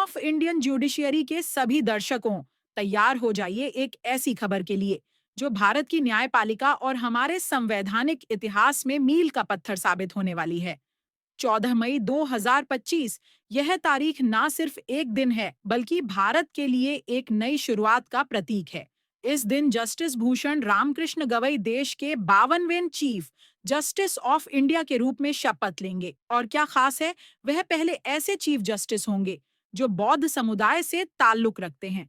Of Indian judiciary के सभी दर्शकों, तैयार हो जाइए एक ऐसी खबर के लिए जो भारत की न्यायपालिका और हमारे संवैधानिक इतिहास में मील का पत्थर साबित होने वाली है। 14 मई 2025 यह तारीख ना सिर्फ एक दिन है बल्कि भारत के लिए एक नई शुरुआत का प्रतीक है। इस दिन जस्टिस भूषण रामकृष्ण गवई देश के 52वें चीफ जस्टिस ऑफ इंडिया के रूप में शपथ लेंगे और क्या खास है, वह पहले ऐसे चीफ जस्टिस होंगे जो बौद्ध समुदाय से ताल्लुक रखते हैं।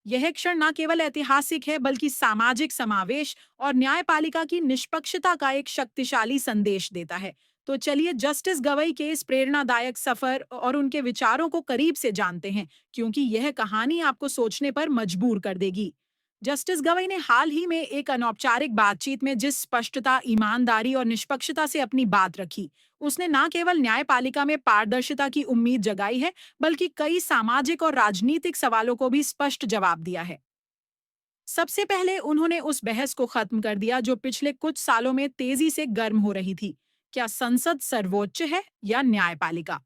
यह क्षण न केवल ऐतिहासिक है बल्कि सामाजिक समावेश और न्यायपालिका की निष्पक्षता का एक शक्तिशाली संदेश देता है। तो चलिए जस्टिस गवई के इस प्रेरणादायक सफर और उनके विचारों को करीब से जानते हैं, क्योंकि यह कहानी आपको सोचने पर मजबूर कर देगी। जस्टिस गवई ने हाल ही में एक अनौपचारिक बातचीत में जिस स्पष्टता, ईमानदारी और निष्पक्षता से अपनी बात रखी, उसने न केवल न्यायपालिका में पारदर्शिता की उम्मीद जगाई है, बल्कि कई सामाजिक और राजनीतिक सवालों को भी स्पष्ट जवाब दिया है। सबसे पहले उन्होंने उस बहस को खत्म कर दिया जो पिछले कुछ सालों में तेजी से गर्म हो रही थी। क्या संसद सर्वोच्च है या न्यायपालिका?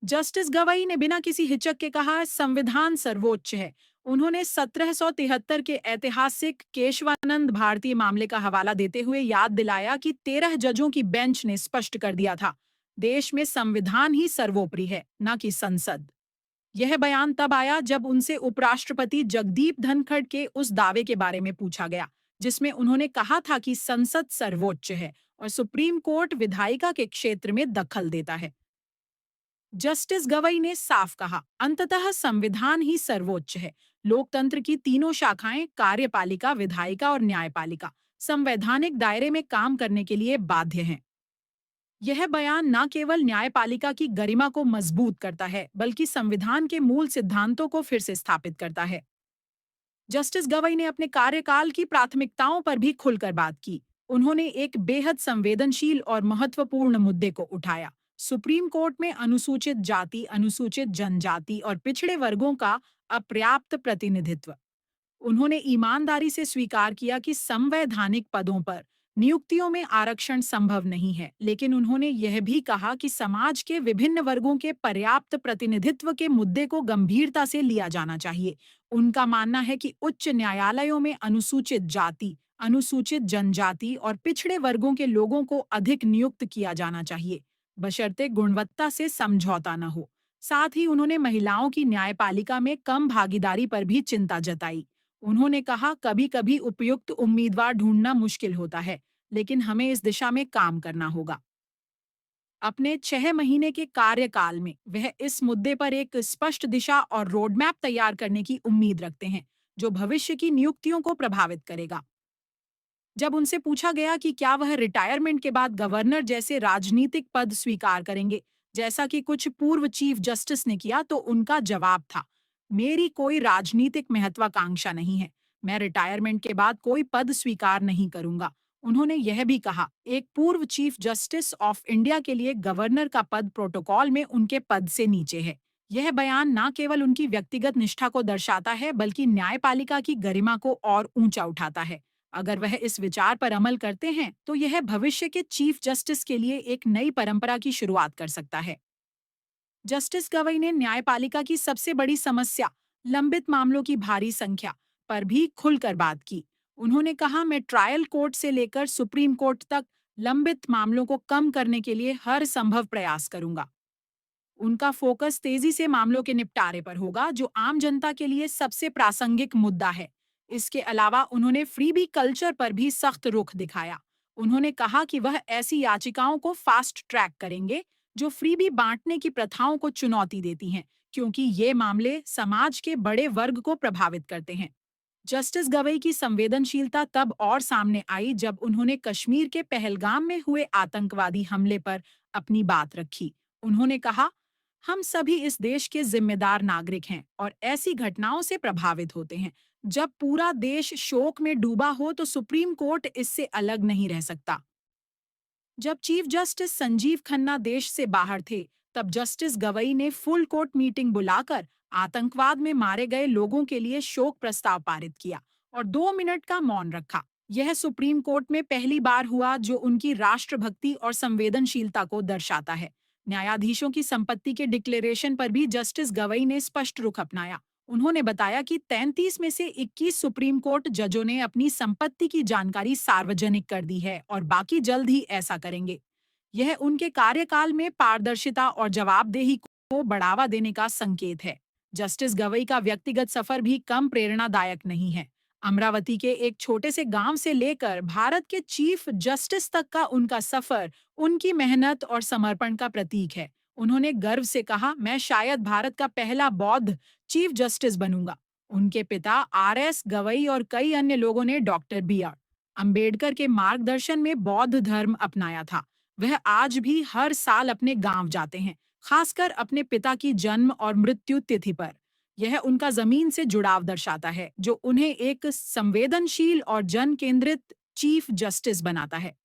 जस्टिस गवई ने बिना किसी हिचक के कहा, संविधान सर्वोच्च है। उन्होंने 1773 के ऐतिहासिक केशवानंद भारतीय मामले का हवाला देते हुए याद दिलाया कि 13 जजों की बेंच ने स्पष्ट कर दिया था, देश में संविधान ही सर्वोपरि है, न कि संसद। यह बयान तब आया जब उनसे उपराष्ट्रपति जगदीप धनखड़ के उस दावे के बारे में पूछा गया, जिसमें उन्होंने कहा था कि संसद सर्वोच्च है और सुप्रीम कोर्ट विधायिका के क्षेत्र में दखल देता है। जस्टिस गवई ने साफ कहा, अंततः संविधान ही सर्वोच्च है। लोकतंत्र की तीनों शाखाएं, कार्यपालिका, विधायिका और न्यायपालिका, संवैधानिक दायरे में काम करने के लिए बाध्य हैं। यह बयान न केवल न्यायपालिका की गरिमा को मजबूत करता है बल्कि संविधान के मूल सिद्धांतों को फिर से स्थापित करता है। जस्टिस गवई ने अपने कार्यकाल की प्राथमिकताओं पर भी खुलकर बात की। उन्होंने एक बेहद संवेदनशील और महत्वपूर्ण मुद्दे को उठाया, सुप्रीम कोर्ट में अनुसूचित जाति, अनुसूचित जनजाति और पिछड़े वर्गों का अपर्याप्त प्रतिनिधित्व। उन्होंने ईमानदारी से स्वीकार किया कि संवैधानिक पदों पर नियुक्तियों में आरक्षण संभव नहीं है, लेकिन उन्होंने यह भी कहा कि समाज के विभिन्न वर्गों के पर्याप्त प्रतिनिधित्व के मुद्दे को गंभीरता से लिया जाना चाहिए। उनका मानना है कि उच्च न्यायालयों में अनुसूचित जाति, अनुसूचित जनजाति और पिछड़े वर्गों के लोगों को अधिक नियुक्त किया जाना चाहिए, बशर्ते गुणवत्ता से समझौता न हो। साथ ही उन्होंने महिलाओं की न्यायपालिका में कम भागीदारी पर भी चिंता जताई। उन्होंने कहा, कभी कभी उपयुक्त उम्मीदवार ढूंढना मुश्किल होता है, लेकिन हमें इस दिशा में काम करना होगा। अपने 6 महीने के कार्यकाल में वह इस मुद्दे पर एक स्पष्ट दिशा और रोडमैप तैयार करने की उम्मीद रखते हैं, जो भविष्य की नियुक्तियों को प्रभावित करेगा। जब उनसे पूछा गया कि क्या वह रिटायरमेंट के बाद गवर्नर जैसे राजनीतिक पद स्वीकार करेंगे, जैसा कि कुछ पूर्व चीफ जस्टिस ने किया, तो उनका जवाब था, मेरी कोई राजनीतिक महत्वाकांक्षा नहीं है। मैं रिटायरमेंट के बाद कोई पद स्वीकार नहीं करूंगा। उन्होंने यह भी कहा, एक पूर्व चीफ जस्टिस ऑफ इंडिया के लिए गवर्नर का पद प्रोटोकॉल में उनके पद से नीचे है। यह बयान न केवल उनकी व्यक्तिगत निष्ठा को दर्शाता है बल्कि न्यायपालिका की गरिमा को और ऊंचा उठाता है। अगर वह इस विचार पर अमल करते हैं तो यह भविष्य के चीफ जस्टिस के लिए एक नई परंपरा की शुरुआत कर सकता है। जस्टिस गवई ने न्यायपालिका की सबसे बड़ी समस्या, लंबित मामलों की भारी संख्या, पर भी खुलकर बात की। उन्होंने कहा, मैं ट्रायल कोर्ट से लेकर सुप्रीम कोर्ट तक लंबित मामलों को कम करने के लिए हर संभव प्रयास करूंगा। उनका फोकस तेजी से मामलों के निपटारे पर होगा, जो आम जनता के लिए सबसे प्रासंगिक मुद्दा है। इसके अलावा उन्होंने फ्रीबी कल्चर पर भी सख्त रुख दिखाया। उन्होंने कहा कि वह ऐसी याचिकाओं को फास्ट ट्रैक करेंगे जो फ्रीबी बांटने की प्रथाओं को चुनौती देती हैं, क्योंकि ये मामले समाज के बड़े वर्ग को प्रभावित करते हैं। जस्टिस गवई की संवेदनशीलता तब और सामने आई जब उन्होंने कश्मीर के पहलगाम में हुए आतंकवादी हमले पर अपनी बात रखी। उन्होंने कहा, हम सभी इस देश के जिम्मेदार नागरिक हैं और ऐसी घटनाओं से प्रभावित होते हैं। जब पूरा देश शोक में डूबा हो तो सुप्रीम कोर्ट इससे अलग नहीं रह सकता। जब चीफ जस्टिस संजीव खन्ना देश से बाहर थे, तब जस्टिस गवई ने फुल कोर्ट मीटिंग बुलाकर आतंकवाद में मारे गए लोगों के लिए शोक प्रस्ताव पारित किया और 2 मिनट का मौन रखा। यह सुप्रीम कोर्ट में पहली बार हुआ, जो उनकी राष्ट्रभक्ति और संवेदनशीलता को दर्शाता है। न्यायाधीशों की संपत्ति के डिक्लेरेशन पर भी जस्टिस गवई ने स्पष्ट रुख अपनाया। उन्होंने बताया कि 33 में से 21 सुप्रीम कोर्ट जजों ने अपनी संपत्ति की जानकारी सार्वजनिक कर दी है और बाकी जल्द ही ऐसा करेंगे। यह उनके कार्यकाल में पारदर्शिता और जवाबदेही को बढ़ावा देने का संकेत है। जस्टिस गवई का व्यक्तिगत सफर भी कम प्रेरणादायक नहीं है। अमरावती के एक छोटे से गांव से लेकर भारत के चीफ जस्टिस तक का उनका सफर उनकी मेहनत और समर्पण का प्रतीक है। उन्होंने गर्व से कहा, मैं शायद भारत का पहला बौद्ध चीफ जस्टिस बनूंगा। उनके पिता आर.एस. गवई और कई अन्य लोगों ने डॉक्टर बी.आर. अंबेडकर के मार्गदर्शन में बौद्ध धर्म अपनाया था। वह आज भी हर साल अपने गांव जाते हैं, खासकर अपने पिता की जन्म और मृत्यु तिथि पर। यह उनका जमीन से जुड़ाव दर्शाता है, जो उन्हें एक संवेदनशील और जन केंद्रित चीफ जस्टिस बनाता है।